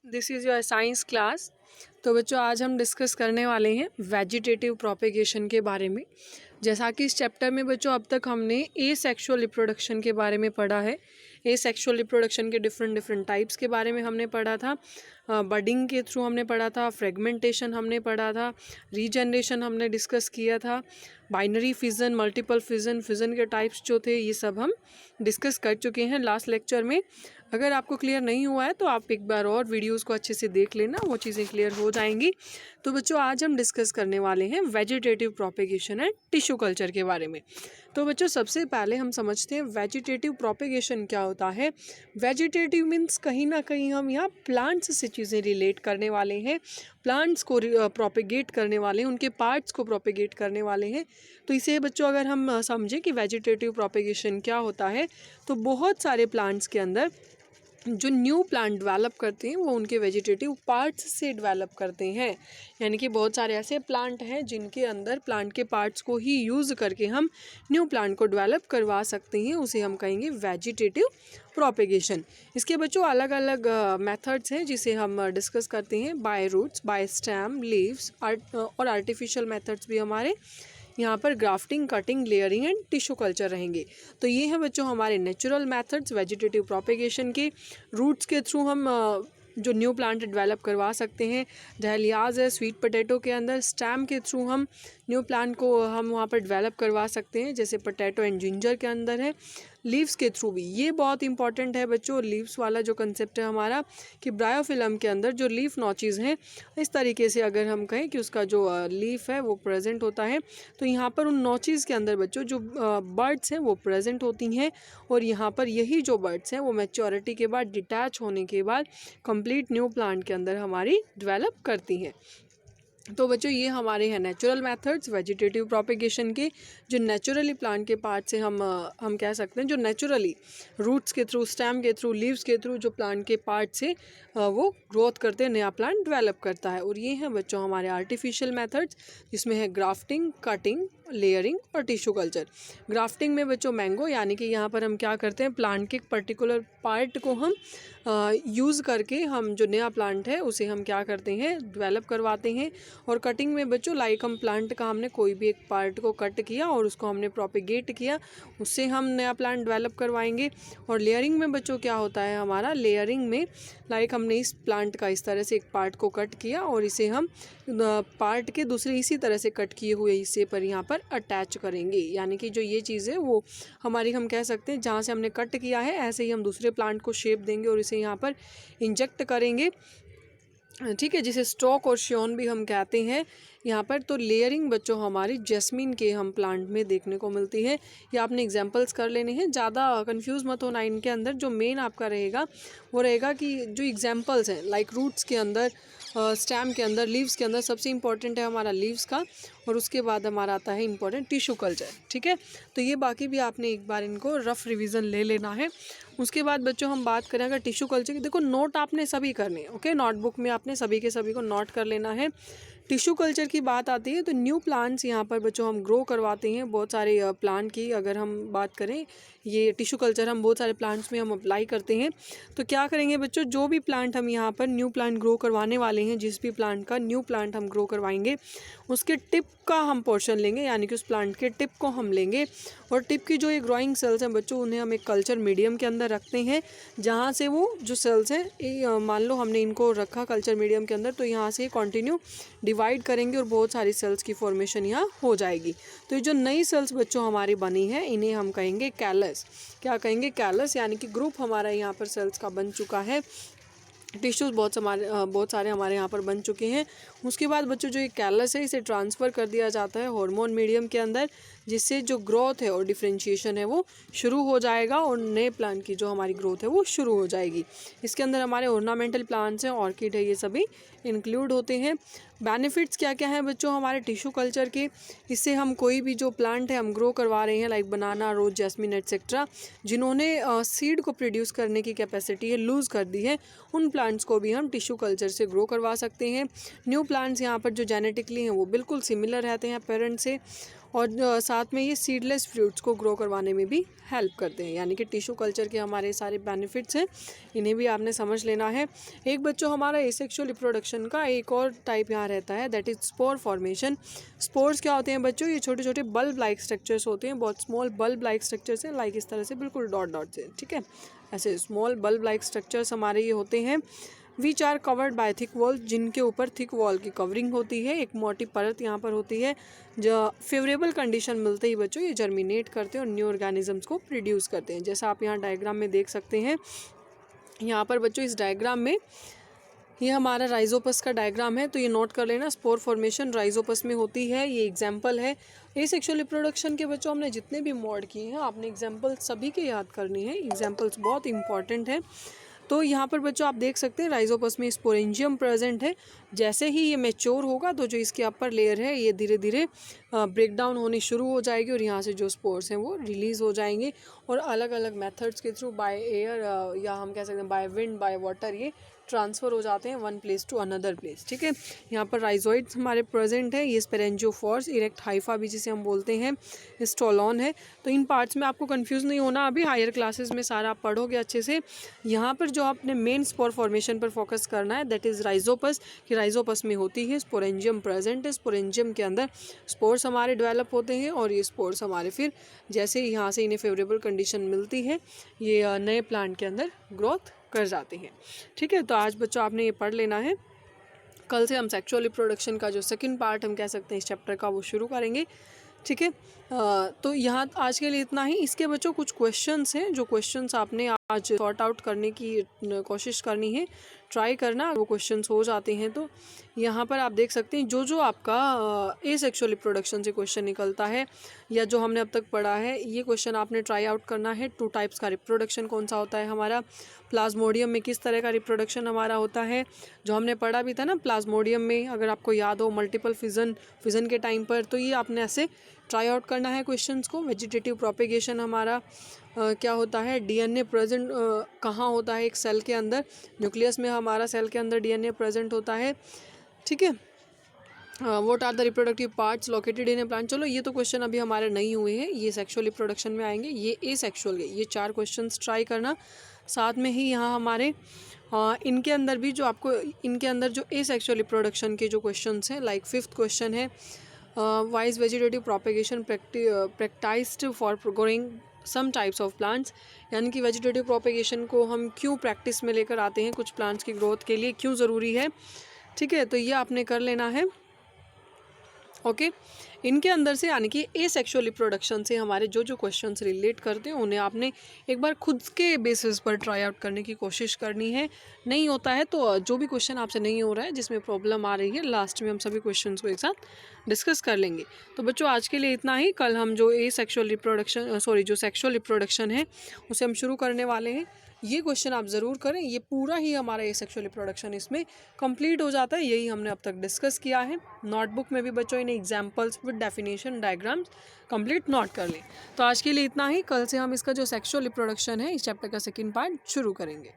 This is your science class. तो बच्चों आज हम डिस्कस करने वाले हैं वेजिटेटिव प्रोपेगेशन के बारे में। जैसा कि इस चैप्टर में बच्चों अब तक हमने एसेक्सुअल रिप्रोडक्शन के बारे में पढ़ा है। एसेक्सुअल रिप्रोडक्शन के डिफरेंट टाइप्स के बारे में हमने पढ़ा था। बडिंग के थ्रू हमने पढ़ा था, फ्रेगमेंटेशन हमने पढ़ा था, रीजनरेशन हमने डिस्कस किया था, binary fission, multiple fission, fission के टाइप्स जो थे ये सब हम डिस्कस कर चुके हैं लास्ट लेक्चर में। अगर आपको क्लियर नहीं हुआ है तो आप एक बार और वीडियोस को अच्छे से देख लेना, वो चीज़ें क्लियर हो जाएंगी। तो बच्चों आज हम डिस्कस करने वाले हैं vegetative propagation and tissue culture के बारे में। तो बच्चों सबसे पहले हम समझते हैं वेजिटेटिव प्रोपेगेशन क्या होता है। वेजिटेटिव मीन्स कहीं ना कहीं हम यहाँ प्लांट्स से चीज़ें रिलेट करने वाले हैं, प्लांट्स को प्रोपेगेट करने वाले हैं, उनके पार्ट्स को प्रोपेगेट करने वाले हैं। तो इसे बच्चों अगर हम समझें कि वेजिटेटिव प्रोपेगेशन क्या होता है, तो बहुत सारे प्लांट्स के अंदर जो न्यू प्लांट डेवलप करते हैं वो उनके वेजिटेटिव पार्ट्स से डेवलप करते हैं। यानी कि बहुत सारे ऐसे प्लांट हैं जिनके अंदर प्लांट के पार्ट्स को ही यूज़ करके हम न्यू प्लांट को डेवलप करवा सकते हैं, उसे हम कहेंगे वेजिटेटिव प्रोपेगेशन। इसके बच्चों अलग अलग मेथड्स हैं जिसे हम डिस्कस करते हैं, by roots, by stem, leaves और आर्टिफिशियल मेथड्स भी हमारे यहाँ पर grafting, cutting, layering and tissue culture रहेंगे। तो ये हैं बच्चों हमारे नेचुरल मेथड्स वेजिटेटिव प्रोपेगेशन के। रूट्स के थ्रू हम जो न्यू प्लांट डेवलप करवा सकते हैं, डहलियाज है स्वीट पोटैटो के अंदर। स्टेम के थ्रू हम न्यू प्लांट को हम वहाँ पर डेवलप करवा सकते हैं, जैसे पोटैटो एंड जिंजर के अंदर है। लीव्स के थ्रू भी, ये बहुत इंपॉर्टेंट है बच्चों, लीव्स वाला जो कंसेप्ट है हमारा, कि ब्रायोफिलम के अंदर जो लीफ नॉचेस हैं, इस तरीके से अगर हम कहें कि उसका जो लीफ है वो प्रेजेंट होता है, तो यहाँ पर उन नॉचेस के अंदर बच्चों जो बर्ड्स हैं वो प्रेजेंट होती हैं। और यहाँ पर यही जो बर्ड्स हैं वो मैच्योरिटी के बाद, डिटैच होने के बाद कंप्लीट न्यू प्लांट के अंदर हमारी डेवलप करती हैं। तो बच्चों ये हमारे हैं नेचुरल मेथड्स वेजिटेटिव प्रोपेगेशन के, जो नेचुरली प्लांट के पार्ट से हम कह सकते हैं, जो नेचुरली रूट्स के थ्रू, स्टेम के थ्रू, लीव्स के थ्रू जो प्लांट के पार्ट से वो ग्रोथ करते हैं, नया प्लांट डेवलप करता है। और ये हैं बच्चों हमारे आर्टिफिशियल मेथड्स, जिसमें है ग्राफ्टिंग, कटिंग, लेयरिंग और टिश्यू कल्चर। ग्राफ्टिंग में बच्चों मैंगो, यानी कि यहाँ पर हम क्या करते हैं, प्लांट के पर्टिकुलर पार्ट को हम यूज़ करके हम जो नया प्लांट है उसे हम क्या करते हैं, डेवलप करवाते हैं। और कटिंग में बच्चों लाइक हम प्लांट का हमने कोई भी एक पार्ट को कट किया और उसको हमने प्रोपेगेट किया, उससे हम नया प्लांट डेवलप करवाएंगे। और लेयरिंग में बच्चों क्या होता है हमारा, लेयरिंग में लाइक हमने इस प्लांट का इस तरह से एक पार्ट को कट किया और इसे हम पार्ट के दूसरे इसी तरह से कट किए हुए हिस्से पर यहाँ पर अटैच करेंगे। यानी कि जो ये चीज़ है वो हमारी, हम कह सकते हैं जहाँ से हमने कट किया है ऐसे ही हम दूसरे प्लांट को शेप देंगे और इसे यहाँ पर इंजेक्ट करेंगे, ठीक है, जिसे स्टॉक और श्योन भी हम कहते हैं यहाँ पर। तो लेयरिंग बच्चों हमारी जैस्मीन के हम प्लांट में देखने को मिलती है। ये आपने एग्जांपल्स कर लेने हैं, ज़्यादा कंफ्यूज मत होना इनके अंदर। जो मेन आपका रहेगा वो रहेगा कि जो एग्जांपल्स हैं लाइक रूट्स के अंदर, स्टेम के अंदर, लीव्स के अंदर, सबसे इंपॉर्टेंट है हमारा लीव्स का, और उसके बाद हमारा आता है इंपॉर्टेंट टिश्यू कल्चर, ठीक है। तो ये बाकी भी आपने एक बार इनको रफ रिवीजन ले लेना है। उसके बाद बच्चों हम बात करें अगर टिश्यू कल्चर की, देखो नोट आपने सभी करने हैं, ओके, नोटबुक में आपने सभी के सभी को नोट कर लेना है। टिश्यू कल्चर की बात आती है तो न्यू प्लांट्स यहाँ पर बच्चों हम ग्रो करवाते हैं। बहुत सारे प्लांट की अगर हम बात करें, ये टिश्यू कल्चर हम बहुत सारे प्लांट्स में हम अप्लाई करते हैं। तो क्या करेंगे बच्चों, जो भी प्लांट हम यहाँ पर न्यू प्लांट ग्रो करवाने वाले हैं, जिस भी प्लांट का न्यू प्लांट हम ग्रो करवाएंगे, उसके टिप का हम पोर्शन लेंगे, यानी कि उस प्लांट के टिप को हम लेंगे। और टिप की जो ये ग्रोइंग सेल्स हैं बच्चों, उन्हें हम एक कल्चर मीडियम के अंदर रखते हैं, जहाँ से वो जो सेल्स हैं, मान लो हमने इनको रखा कल्चर मीडियम के अंदर, तो यहाँ से कंटिन्यू डिवाइड करेंगे और बहुत सारी सेल्स की फॉर्मेशन यहाँ हो जाएगी। तो ये जो नई सेल्स बच्चों हमारी बनी है, इन्हें हम कहेंगे कैलस। क्या कहेंगे, कैलस, यानी कि ग्रुप हमारा यहाँ पर सेल्स का बन चुका है। टिश्यूज़ बहुत सारे हमारे यहाँ पर बन चुके हैं। उसके बाद बच्चों जो ये कैलस है इसे ट्रांसफ़र कर दिया जाता है हार्मोन मीडियम के अंदर, जिससे जो ग्रोथ है और डिफरेंशिएशन है वो शुरू हो जाएगा और नए प्लांट की जो हमारी ग्रोथ है वो शुरू हो जाएगी। इसके अंदर हमारे ऑर्नामेंटल प्लांट्स हैं, ऑर्किड है, ये सभी इंक्लूड होते हैं। बेनिफिट्स क्या क्या हैं बच्चों हमारे टिश्यू कल्चर के, इससे हम कोई भी जो प्लांट है हम ग्रो करवा रहे हैं लाइक बनाना, रोज, जैस्मिन एटसेट्रा, जिन्होंने सीड को प्रोड्यूस करने की कैपेसिटी है लूज़ कर दी है, उन प्लांट्स को भी हम टिश्यू कल्चर से ग्रो करवा सकते हैं। न्यू प्लांट्स यहाँ पर जो जेनेटिकली हैं वो बिल्कुल सिमिलर रहते हैं पेरेंट से। और साथ में ये सीडलेस फ्रूट्स को ग्रो करवाने में भी हेल्प करते हैं, यानी कि टिश्यू कल्चर के हमारे सारे बेनिफिट्स हैं, इन्हें भी आपने समझ लेना है। एक बच्चों हमारा एसेक्सुअल रिप्रोडक्शन का एक और टाइप यहाँ रहता है, that is spore formation. Spores क्या होते हैं बच्चों? ये छोटे छोटे बल्ब लाइक स्ट्रक्चर्स होते हैं, बहुत स्मॉल बल्ब लाइक स्ट्रक्चर्स हैं, लाइक इस तरह से बिल्कुल डॉट डॉट से, ठीक है, ऐसे स्मॉल बल्ब लाइक स्ट्रक्चर्स हमारे ये होते हैं। Which are covered by thick wall, जिनके ऊपर थिक वॉल की कवरिंग होती है, एक मोटी परत यहाँ पर होती है। जो फेवरेबल कंडीशन मिलते ही बच्चों ये जर्मिनेट करते हैं और न्यू ऑर्गेनिजम्स को प्रोड्यूस करते हैं, जैसा आप यहाँ डायग्राम में देख सकते हैं। यहाँ पर बच्चों इस डायग्राम में ये हमारा राइजोपस का डायग्राम है, तो ये नोट कर लेना, स्पोर फॉर्मेशन राइजोपस में होती है, ये एग्जाम्पल है। एसेक्सुअल रिप्रोडक्शन के बच्चों हमने जितने भी मॉड किए हैं आपने एग्जाम्पल सभी के याद करने हैं, एग्जाम्पल्स बहुत इंपॉर्टेंट है। तो यहाँ पर बच्चों आप देख सकते हैं राइजोपस में स्पोरेंजियम प्रेजेंट है। जैसे ही ये मैच्योर होगा तो जो इसकी अपर लेयर है ये धीरे धीरे ब्रेक डाउन होनी शुरू हो जाएगी और यहाँ से जो स्पोर्स हैं वो रिलीज़ हो जाएंगे और अलग अलग मेथड्स के थ्रू बाय एयर या हम कह सकते हैं बाय विंड बाय वाटर ये ट्रांसफ़र हो जाते हैं one place to another place, ठीक है। यहाँ पर राइजोइड्स हमारे प्रेजेंट है, ये स्पेरेंजियोफोर्स, इरेक्ट हाइफा भी जिसे हम बोलते हैं, स्टोलॉन है। तो इन पार्ट्स में आपको कंफ्यूज नहीं होना, अभी हायर क्लासेस में सारा आप पढ़ोगे अच्छे से। यहाँ पर जो आपने मेन स्पोर फॉर्मेशन पर फोकस करना है दैट इज़ राइजोपस, कि राइजोपस में होती है स्पोरेंजियम प्रेजेंट है, स्पोरेंजियम के अंदर स्पोर्स हमारे डेवलप होते हैं और ये स्पोर्स हमारे फिर जैसे यहाँ से इन्हें फेवरेबल कंडीशन मिलती है ये नए प्लांट के अंदर ग्रोथ कर जाते हैं, ठीक है। तो आज बच्चों आपने ये पढ़ लेना है, कल से हम सेक्सुअल रिप्रोडक्शन का जो सेकंड पार्ट हम कह सकते हैं इस चैप्टर का वो शुरू करेंगे, ठीक है। तो यहाँ आज के लिए इतना ही। इसके बच्चों कुछ क्वेश्चंस हैं, जो क्वेश्चंस आपने आज सॉर्ट आउट करने की कोशिश करनी है, ट्राई करना, वो क्वेश्चंस हो जाते हैं। तो यहाँ पर आप देख सकते हैं जो जो आपका एसेक्सुअल रिप्रोडक्शन से क्वेश्चन निकलता है या जो हमने अब तक पढ़ा है ये क्वेश्चन आपने ट्राई आउट करना है। 2 टाइप्स का रिप्रोडक्शन कौन सा होता है हमारा, प्लाज्मोडियम में किस तरह का रिप्रोडक्शन हमारा होता है, जो हमने पढ़ा भी था ना प्लाज्मोडियम में, अगर आपको याद हो मल्टीपल फिजन के टाइम पर, तो ये आपने ऐसे ट्राई आउट करना है क्वेश्चंस को। वेजिटेटिव प्रोपेगेशन हमारा क्या होता है, डीएनए प्रेजेंट कहाँ होता है एक सेल के अंदर, न्यूक्लियस में हमारा सेल के अंदर डीएनए प्रेजेंट होता है, ठीक है। What are the reproductive parts located in a plant. चलो ये तो क्वेश्चन अभी हमारे नहीं हुए हैं, ये सेक्सुअल रिप्रोडक्शन में आएंगे, ये एसेक्सुअल के, ये 4 क्वेश्चंस ट्राई करना। साथ में ही यहाँ हमारे इनके अंदर भी जो आपको इनके अंदर जो एसेक्सुअल रिप्रोडक्शन के जो क्वेश्चंस हैं, लाइक 5th क्वेश्चन है why is vegetative propagation practised for growing some types of plants, यानी कि वेजिटेटिव प्रोपेगेशन को हम क्यों प्रैक्टिस में लेकर आते हैं कुछ प्लांट्स की ग्रोथ के लिए, क्यों ज़रूरी है, ठीक है। तो ये आपने कर लेना है, ओके। इनके अंदर से यानी कि एसेक्सुअल रिप्रोडक्शन से हमारे जो जो क्वेश्चंस रिलेट करते हैं उन्हें आपने एक बार खुद के बेसिस पर ट्राई आउट करने की कोशिश करनी है। नहीं होता है तो जो भी क्वेश्चन आपसे नहीं हो रहा है, जिसमें प्रॉब्लम आ रही है, लास्ट में हम सभी क्वेश्चंस को एक साथ डिस्कस कर लेंगे। तो बच्चों आज के लिए इतना ही। कल हम जो एसेक्सुअल रिप्रोडक्शन जो सेक्सुअल रिप्रोडक्शन है उसे हम शुरू करने वाले हैं। ये क्वेश्चन आप ज़रूर करें, ये पूरा ही हमारा एसेक्सुअल रिप्रोडक्शन इसमें कंप्लीट हो जाता है। यही हमने अब तक डिस्कस किया है। नोटबुक में भी बच्चों इन examples with definition diagrams complete note कर लें। तो आज के लिए इतना ही। कल से हम इसका जो सेक्सुअल रिप्रोडक्शन है इस चैप्टर का सेकंड पार्ट शुरू करेंगे।